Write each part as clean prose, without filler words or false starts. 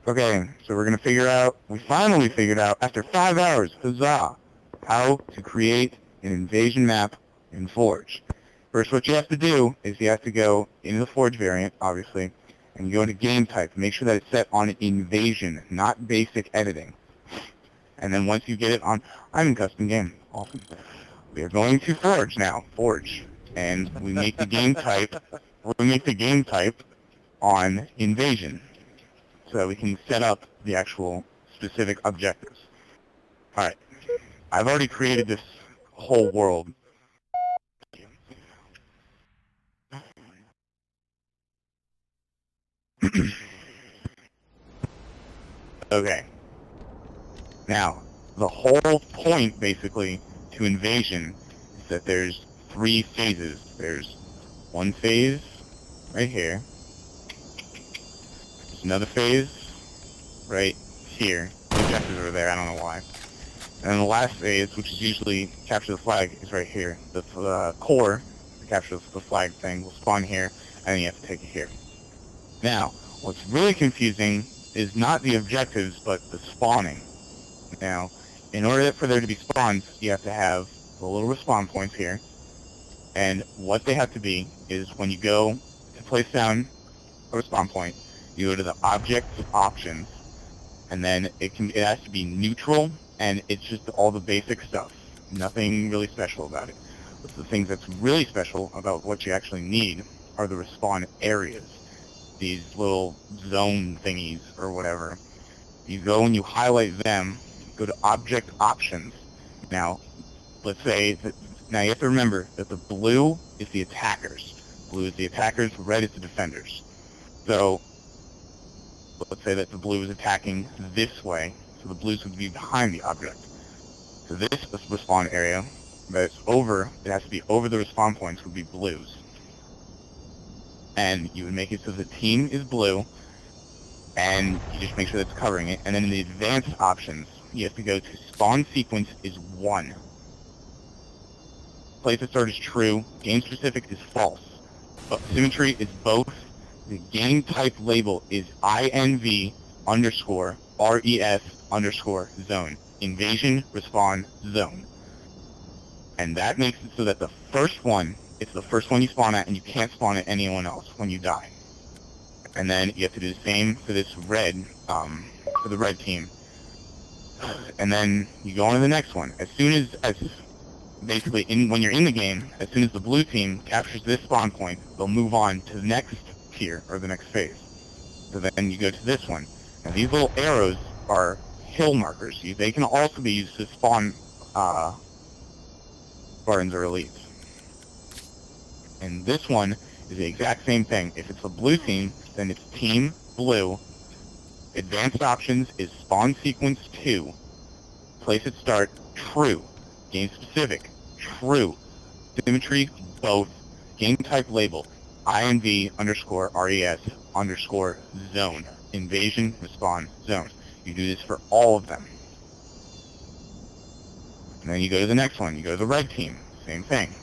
Okay, so we finally figured out, after 5 hours, huzzah, how to create an invasion map in Forge. First, what you have to do is you have to go into the Forge variant, obviously, and you go into Gametype. Make sure that it's set on invasion, not basic editing. And then once you get it on, I'm in custom game, awesome. We are going to Forge now, Forge, and we make the game type on invasion, so that we can set up the actual specific objectives. Alright, I've already created this whole world. Okay. Now, the whole point, basically, to invasion is that there's 3 phases. There's one phase right here. There's another phase right here. The objectives are there, I don't know why. And then the last phase, which is usually capture the flag, is right here. The core, to capture the flag thing, will spawn here, and then you have to take it here. Now, what's really confusing is not the objectives, but the spawning. Now, in order for there to be spawns, you have to have the little respawn points here, and what they have to be is when you go to place down a respawn point, you go to the object options, and then it has to be neutral, and it's just all the basic stuff. Nothing really special about it. But the things that's really special about what you actually need are the respawn areas. These little zone thingies or whatever. You go and you highlight them, go to object options. Now, let's say that, now you have to remember that the blue is the attackers. Blue is the attackers, red is the defenders. So, let's say that the blue is attacking this way, so the blues would be behind the object. So this respawn area, that it's over, it has to be over the respawn points, would be blues. And you would make it so the team is blue, and you just make sure that's covering it. And then in the advanced options, you have to go to spawn sequence is 1. Place at start is true, game specific is false. But symmetry is both. The game type label is INV underscore RES underscore zone. Invasion respawn zone. And that makes it so that the first one, it's the first one you spawn at, and you can't spawn at anyone else when you die. And then you have to do the same for this red, for the red team. And then you go on to the next one. As soon as basically, when you're in the game, as soon as the blue team captures this spawn point, they'll move on to the next tier, or the next phase. So then you go to this one. Now these little arrows are hill markers. They can also be used to spawn Spartans or elites. And this one is the exact same thing. If it's a blue team, then it's team blue. Advanced options is spawn sequence 2. Place at start, true. Game specific, true. Symmetry, both. Game type label, INV underscore RES underscore zone. Invasion respawn zone. You do this for all of them. And then you go to the next one. You go to the red team. Same thing.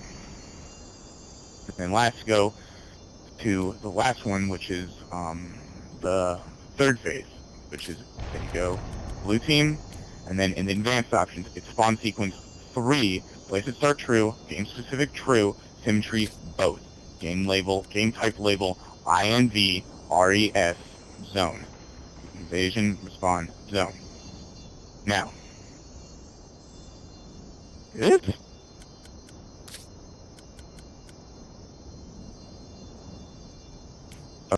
And then last, go to the last one, which is the third phase, which is that you go blue team, and then in the advanced options, it's spawn sequence 3, place at start true, game specific true, symmetry both, game type label, INV RES zone, invasion respawn zone. Now, good.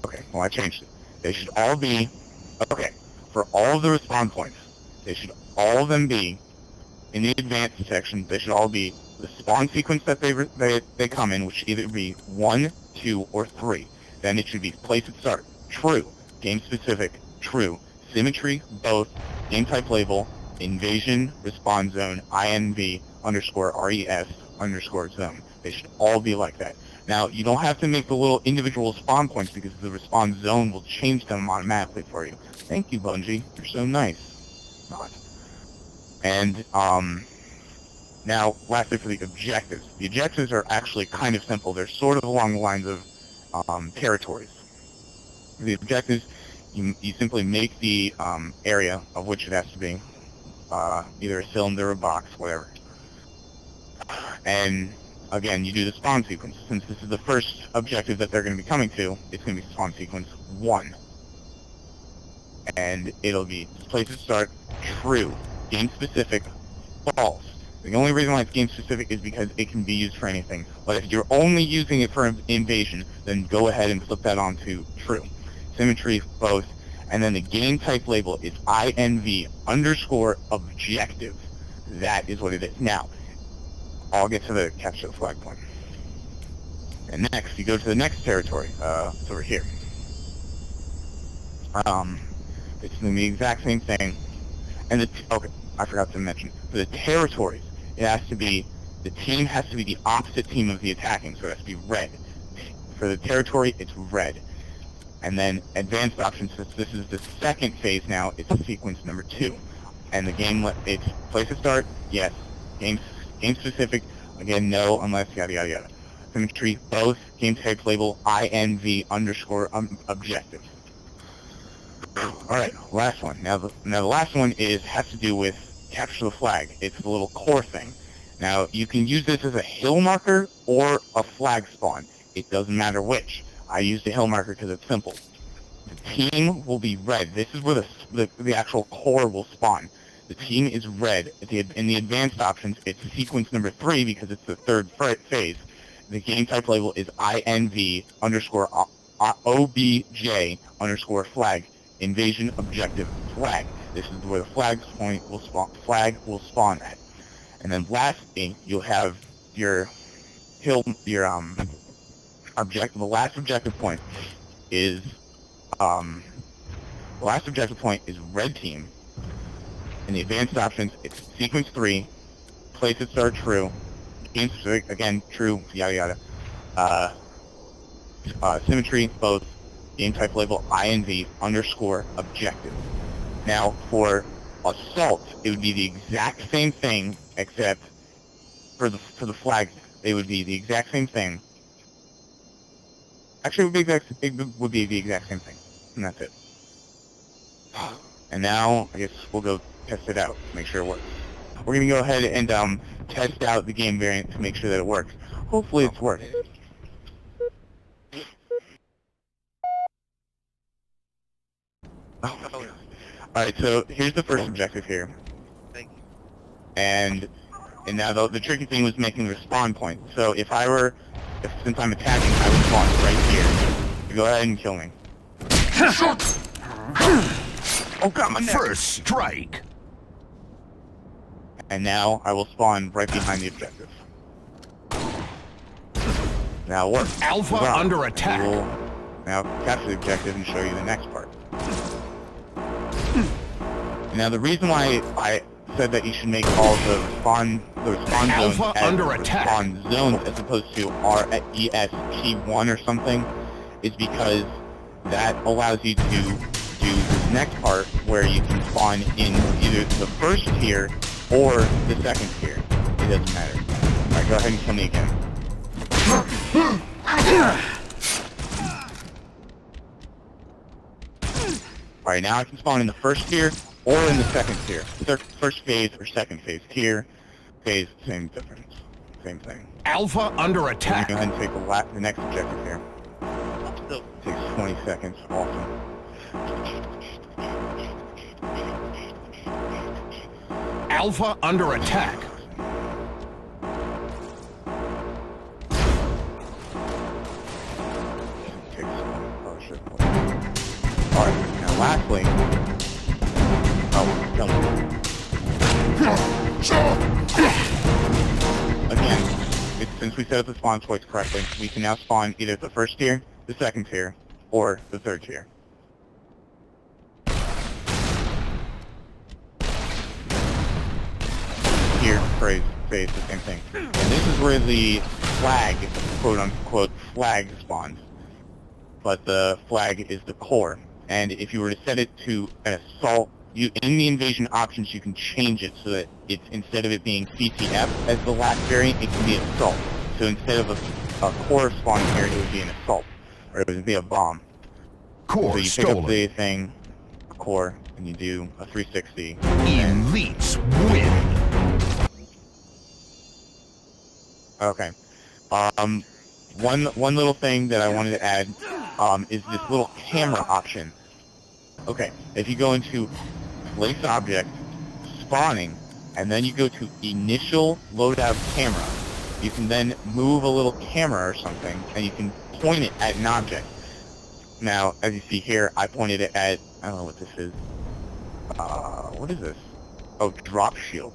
Okay, well I changed it. They should all be, okay, for all of the respawn points, they should all of them be, in the advanced section, they should all be the spawn sequence that they come in, which should either be 1, 2, or 3. Then it should be place at start, true, game specific, true, symmetry, both, game type label, invasion, respawn zone, INV underscore RES underscore zone. They should all be like that. Now, you don't have to make the little individual spawn points because the respawn zone will change them automatically for you. Thank you, Bungie. You're so nice. Not. And, now, lastly for the objectives. The objectives are actually kind of simple. They're sort of along the lines of, territories. The objectives, you simply make the area of which it has to be, either a cylinder or a box, whatever. And again, you do the spawn sequence. Since this is the first objective that they're going to be coming to, it's going to be spawn sequence 1. And it'll be place at start, true, game specific, false. The only reason why it's game specific is because it can be used for anything. But if you're only using it for invasion, then go ahead and flip that onto true. Symmetry, both. And then the game type label is INV_objective. That is what it is. Now, I'll get to the capture the flag point. And next, you go to the next territory. It's over here. It's going to be the exact same thing. And okay, I forgot to mention. For the territories, it has to be, the team has to be the opposite team of the attacking, so it has to be red. For the territory, it's red. And then advanced options, since this is the second phase now, it's sequence number 2. And the game, it's place to start, yes. Game specific, again, no, unless yada yada yada. Symmetry, both. Game type label INV_objective. Alright, last one. Now the last one has to do with capture the flag. It's the little core thing. Now, you can use this as a hill marker or a flag spawn. It doesn't matter which. I used a hill marker because it's simple. The team will be red. This is where the actual core will spawn. The team is red. In the advanced options, it's sequence number 3 because it's the third phase. The game type label is INV_OBJ_flag. Invasion objective flag. This is where the flag will spawn at. And then lastly, you'll have your objective. The last objective point is red team. In the advanced options, it's sequence 3, place at start true, game specific, again true, yada yada. Symmetry, both. Game type label INV_objective. Now, for assault, it would be the exact same thing, except for the flag, it would be the exact same thing. Actually, it would be the exact same thing, and that's it. And now, I guess we'll go test it out, make sure it works. We're going to go ahead and test out the game variant to make sure that it works. Hopefully it's working. Alright, so here's the first objective here. Thank you. And now the tricky thing was making the spawn point. So since I'm attacking, I would spawn right here. So go ahead and kill me. Oh god, my neck! First strike! And now I will spawn right behind the objective. Now it works. Alpha under attack. We will now capture the objective and show you the next part. Now the reason why I said that you should make all the respawn zones as respawn zones as opposed to RESP1 or something is because that allows you to do this next part where you can spawn in either the first tier or the second tier. It doesn't matter. Alright, go ahead and kill me again. Alright, now I can spawn in the first tier or in the second tier. First phase or second phase. Tier, phase, same difference. Same thing. Alpha under attack. Go ahead and take the next objective here. It takes 20 seconds. Awesome. Alpha under attack. Alright, now lastly... Oh, kill me. Again, since we set up the spawn points correctly, we can now spawn either the first tier, the second tier, or the third tier. Here, phase, the same thing. And this is where the flag, quote-unquote, flag spawns. But the flag is the core. And if you were to set it to an assault, in the invasion options you can change it so that it's, instead of it being CTF as the last variant, it can be assault. So instead of a core spawn here, it would be an assault. Or it would be a bomb. Core So you pick up stolen. the thing, core, and you do a 360. Elites win. Okay. One little thing that I wanted to add is this little camera option. Okay, if you go into place object, spawning, and then you go to initial loadout camera, you can then move a little camera or something, and you can point it at an object. Now, as you see here, I pointed it at, I don't know what this is. What is this? Oh, drop shield.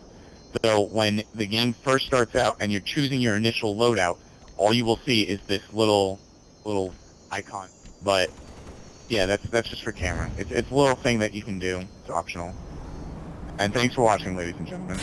So when the game first starts out and you're choosing your initial loadout, all you will see is this little icon. But yeah, that's just for camera. It's a little thing that you can do. It's optional. And thanks for watching, ladies and gentlemen.